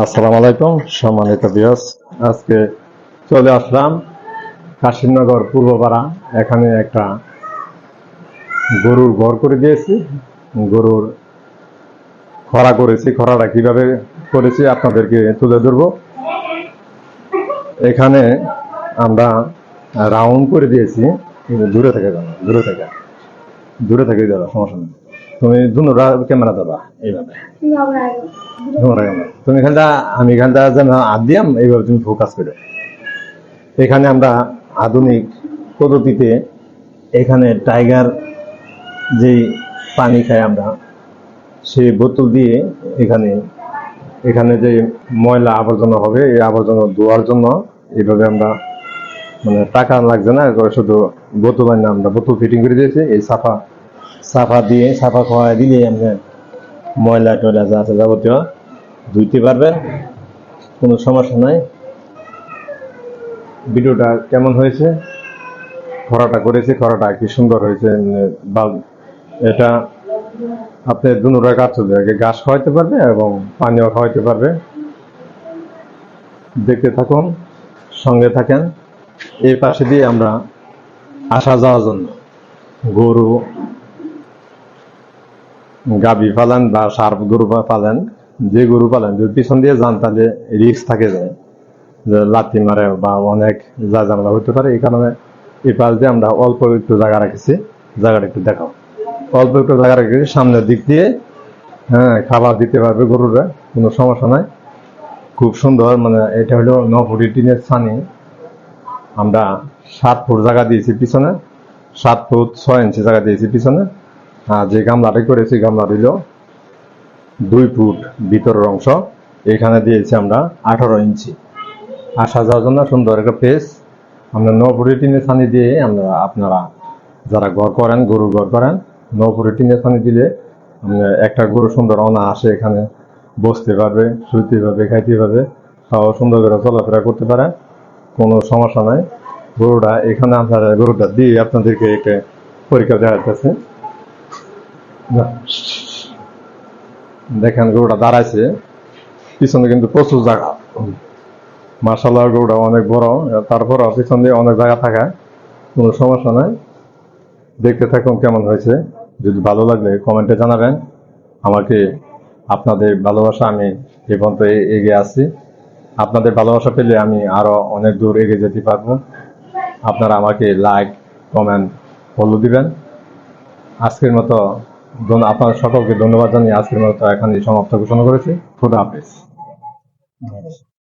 আসসালামু আলাইকুম সম্মানিত ভিউয়ার্স। আজকে চলে আসলাম কাশিমনগর পূর্বপাড়া। এখানে একটা গরুর ঘর করে দিয়েছি। গরুর খড়া করেছি, খড়াটা কিভাবে করেছি আপনাদেরকে তুলে ধরবো। এখানে আমরা রাউন্ড করে দিয়েছি। দূরে থেকে যাবো, দূরে থেকে যাবো, সমস্যা নেই। তুমি দুনোরা ক্যামেরা দেবা এইভাবে, তুমি এখানটা আমি এখানটা যেন হাত দিয়াম এইভাবে তুমি ফোকাস করে। এখানে আমরা আধুনিক পদ্ধতিতে এখানে টাইগার যে পানি খাই আমরা, সেই বোতল দিয়ে এখানে এখানে যে ময়লা আবর্জনা হবে এই আবর্জনা ধোয়ার জন্য এইভাবে আমরা মানে টাকা লাগছে না, শুধু বোতল আনি আমরা বোতল ফিটিং করে দিয়েছি। এই সাফা খাওয়া দিলে আমরা ময়লা টয়লা যা আছে যাবতীয় ধুইতে পারবেন, কোনো সমস্যা নাই। ভিডিওটা কেমন হয়েছে, খরাটা করেছি, খরাটা কি সুন্দর হয়েছে। এটা আপনি দুনোটা কাজ চলবে, ঘাস খাওয়াইতে পারবে এবং পানিও খাওয়াইতে পারবে। দেখতে থাকুন, সঙ্গে থাকেন। এই পাশে দিয়ে আমরা আসা যাওয়ার জন্য গরু গাভী পালেন বা সার গরু পালেন, যে গরু পালেন যদি পিছন দিয়ে যান তাহলে রিস্ক থাকে যায় যে লাথি মারে বা অনেক যা ঝামেলা হতে পারে। এই কারণে এই পাশ দিয়ে আমরা অল্প একটু জায়গা রাখেছি। জায়গাটা একটু দেখাও, অল্প একটু জায়গা রেখেছি সামনের দিক দিয়ে। হ্যাঁ, খাবার দিতে পারবে গরুরা, কোনো সমস্যা নাই। খুব সুন্দর, মানে এটা হলো 9 ফুট টিনের ছানি। আমরা 7 ফুট জায়গা দিয়েছি পিছনে, 7 ফুট 6 ইঞ্চি জায়গা দিয়েছি পিছনে। আর যে গামলাটা করেছি গামলা দিল 2 ফুট ভিতরের অংশ, এখানে দিয়েছি আমরা 18 ইঞ্চি। আসা যাওয়ার জন্য সুন্দর একটা পেস। আমরা 9 ফুট টিনের ছানি দিয়ে আমরা, আপনারা যারা ঘর করেন, গরু ঘর করেন, 9 ফুট টিনের ছানি দিলে একটা গরু সুন্দর অনায়াসে এখানে বসতে পারবে, শুইতে পারবে, খাইতে পারবে, খাওয়া সুন্দর করে চলাফেরা করতে পারে, কোনো সমস্যা নাই। গরুটা এখানে আপনারা গরুটা দিয়ে আপনাদেরকে একটা পরীক্ষা দেখাচ্ছে। দেখেন গরুটা দাঁড়াইছে, পিছনে কিন্তু প্রচুর জায়গা। মার্শাল্লাহ, গরুটা অনেক বড়, তারপর পিছন দিয়ে অনেক জায়গা থাকায় কোনো সমস্যা নাই। দেখতে থাকুন কেমন হয়েছে। যদি ভালো লাগলে কমেন্টে জানাবেন আমাকে। আপনাদের ভালোবাসা আমি এ পর্যন্ত এগিয়ে আসছি। আপনাদের ভালোবাসা পেলে আমি আরো অনেক দূর এগিয়ে যেতে পারবো। আপনারা আমাকে লাইক, কমেন্ট, ফলো দিবেন। আজকের মতো আপনাদের সকলকে ধন্যবাদ জানিয়ে আজকের মতো এখানে সমাপ্ত ঘোষণা করেছি। খুদা হাফেজ।